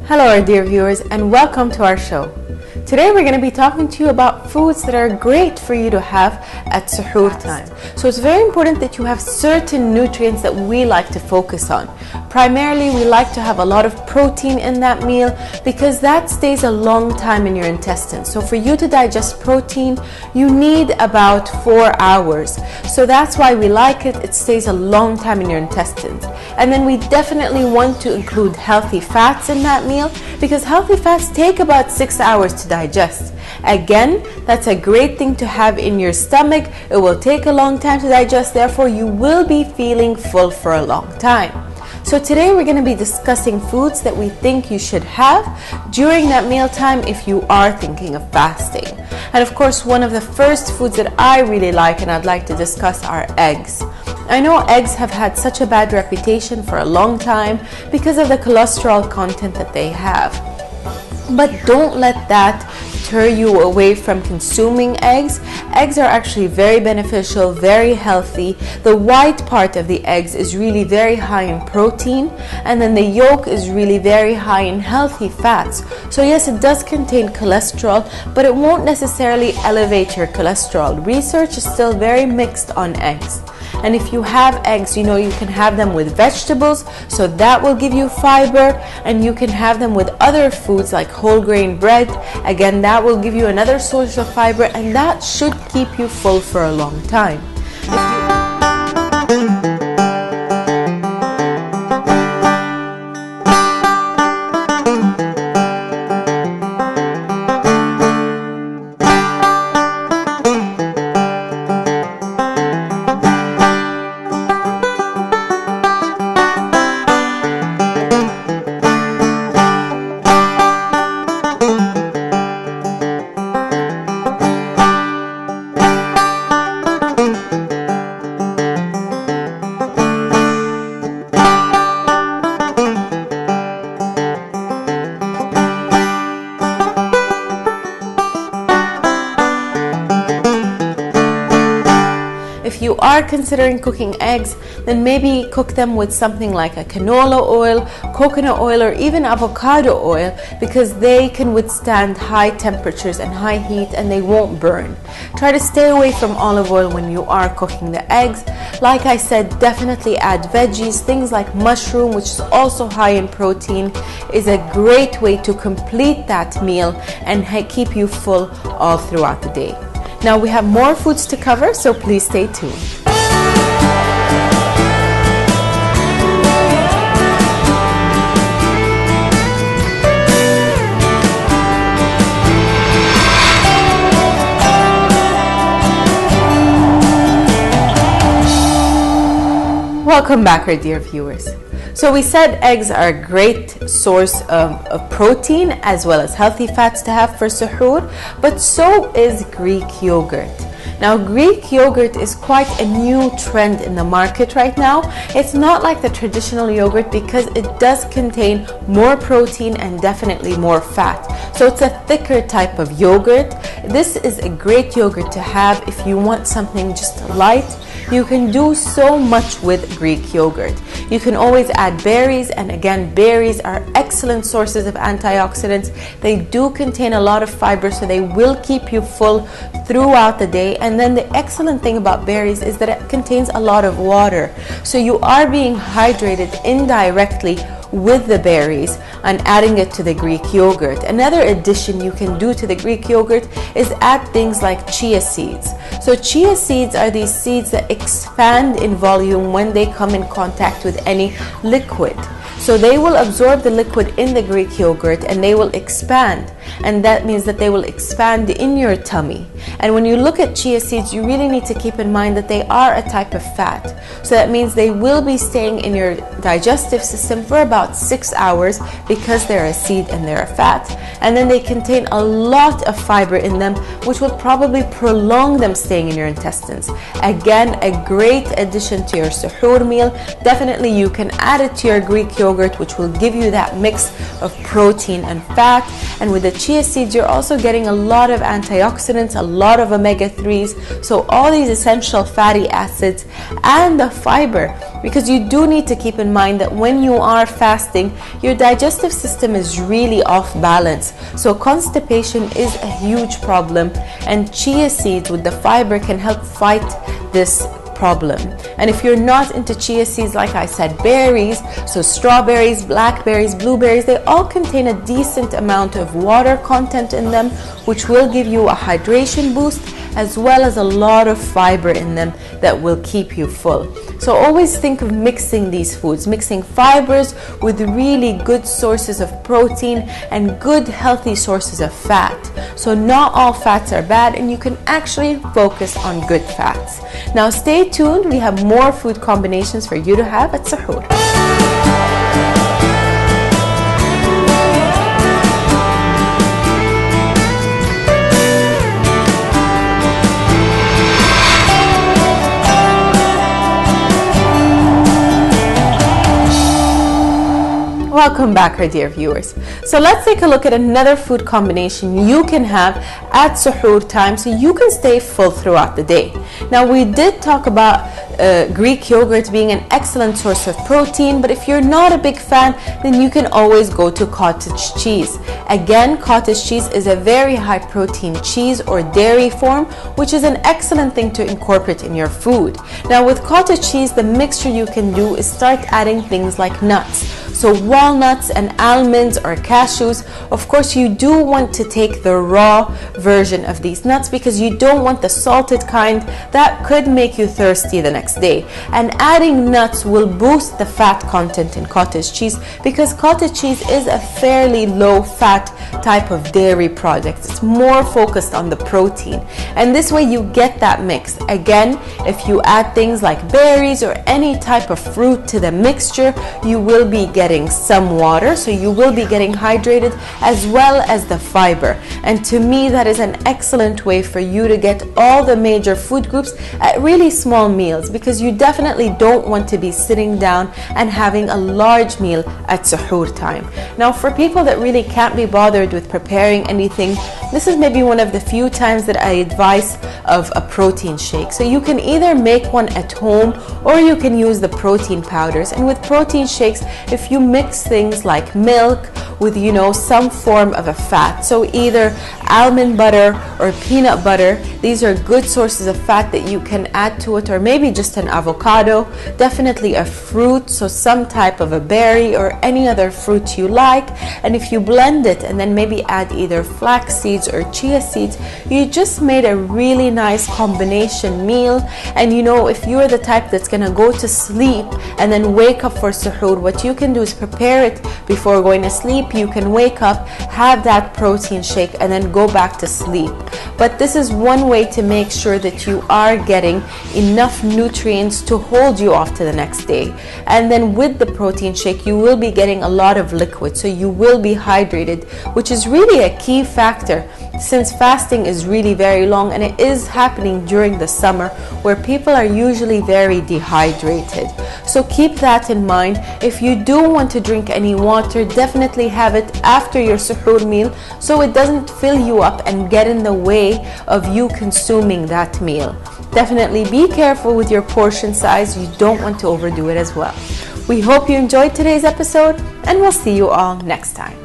Hello our dear viewers and welcome to our show. Today we're going to be talking to you about foods that are great for you to have at suhoor time. So it's very important that you have certain nutrients that we like to focus on. Primarily we like to have a lot of protein in that meal because that stays a long time in your intestines. So for you to digest protein, you need about 4 hours. So that's why we like it. It stays a long time in your intestines. And then we definitely want to include healthy fats in that meal because healthy fats take about 6 hours to digest. Again, that's a great thing to have in your stomach. It will take a long time to digest, therefore you will be feeling full for a long time. So today we're going to be discussing foods that we think you should have during that mealtime if you are thinking of fasting. And of course, one of the first foods that I really like and I'd like to discuss are eggs. I know eggs have had such a bad reputation for a long time because of the cholesterol content that they have. But don't let that deter you away from consuming eggs. Eggs are actually very beneficial, very healthy. The white part of the eggs is really very high in protein, and then the yolk is really very high in healthy fats. So yes, it does contain cholesterol, but it won't necessarily elevate your cholesterol. Research is still very mixed on eggs. And if you have eggs, you know you can have them with vegetables, so that will give you fiber, and you can have them with other foods like whole grain bread. Again, that will give you another source of fiber, and that should keep you full for a long time. If you are considering cooking eggs, then maybe cook them with something like a canola oil, coconut oil, or even avocado oil, because they can withstand high temperatures and high heat and they won't burn. Try to stay away from olive oil when you are cooking the eggs. Like I said, definitely add veggies. Things like mushroom, which is also high in protein, is a great way to complete that meal and keep you full all throughout the day. Now we have more foods to cover, so please stay tuned. Welcome back, our dear viewers. So we said eggs are a great source of protein as well as healthy fats to have for suhoor, but so is Greek yogurt. Now, Greek yogurt is quite a new trend in the market right now. It's not like the traditional yogurt because it does contain more protein and definitely more fat. So it's a thicker type of yogurt. This is a great yogurt to have if you want something just light. You can do so much with Greek yogurt. You can always add berries, and again, berries are excellent sources of antioxidants. They do contain a lot of fiber, so they will keep you full throughout the day. And then the excellent thing about berries is that it contains a lot of water. So you are being hydrated indirectly with the berries and adding it to the Greek yogurt. Another addition you can do to the Greek yogurt is add things like chia seeds. So chia seeds are these seeds that expand in volume when they come in contact with any liquid. So they will absorb the liquid in the Greek yogurt and they will expand. And that means that they will expand in your tummy. And when you look at chia seeds, you really need to keep in mind that they are a type of fat. So that means they will be staying in your digestive system for about 6 hours because they're a seed and they're a fat. And then they contain a lot of fiber in them, which will probably prolong them staying in your intestines. Again, a great addition to your suhoor meal. Definitely you can add it to your Greek yogurt yogurt, which will give you that mix of protein and fat. And with the chia seeds, you're also getting a lot of antioxidants, a lot of omega-3s, so all these essential fatty acids and the fiber, because you do need to keep in mind that when you are fasting, your digestive system is really off balance. So constipation is a huge problem, and chia seeds with the fiber can help fight this problem. And if you're not into chia seeds, like I said, berries, so strawberries, blackberries, blueberries, they all contain a decent amount of water content in them, which will give you a hydration boost, as well as a lot of fiber in them that will keep you full. So always think of mixing these foods, mixing fibers with really good sources of protein and good healthy sources of fat. So not all fats are bad, and you can actually focus on good fats. Now stay tuned, we have more food combinations for you to have at Sohour. Welcome back, our dear viewers. So let's take a look at another food combination you can have at Sohour time so you can stay full throughout the day. Now we did talk about Greek yogurt being an excellent source of protein, but if you're not a big fan, then you can always go to cottage cheese. Again, cottage cheese is a very high protein cheese or dairy form, which is an excellent thing to incorporate in your food. Now with cottage cheese, the mixture you can do is start adding things like nuts. So walnuts and almonds or cashews. Of course, you do want to take the raw version of these nuts because you don't want the salted kind that could make you thirsty the next day. And adding nuts will boost the fat content in cottage cheese because cottage cheese is a fairly low fat type of dairy product. It's more focused on the protein. And this way you get that mix. Again, if you add things like berries or any type of fruit to the mixture, you will be getting some water, so you will be getting hydrated, as well as the fiber. And to me, that is an excellent way for you to get all the major food groups at really small meals, because you definitely don't want to be sitting down and having a large meal at Sohour time. Now for people that really can't be bothered with preparing anything, this is maybe one of the few times that I advise of a protein shake. So you can either make one at home or you can use the protein powders. And with protein shakes, if you mix things like milk with, you know, some form of a fat, so either almond butter or peanut butter, these are good sources of fat that you can add to it, or maybe just an avocado, definitely a fruit, so some type of a berry or any other fruit you like. And if you blend it and then maybe add either flax seeds or chia seeds, you just made a really nice combination meal. And you know, if you're the type that's gonna go to sleep and then wake up for Sohour, what you can do is prepare it before going to sleep. You can wake up, have that protein shake, and then go back to sleep. But this is one way to make sure that you are getting enough nutrients to hold you off to the next day. And then with the protein shake, you will be getting a lot of liquid, so you will be hydrated, which is really a key factor since fasting is really very long, and it is happening during the summer where people are usually very dehydrated. So keep that in mind. If you do want to drink any water, definitely have it after your Sohour meal so it doesn't fill you up and get in the way of you consuming that meal. Definitely be careful with your portion size. You don't want to overdo it as well. We hope you enjoyed today's episode, and we'll see you all next time.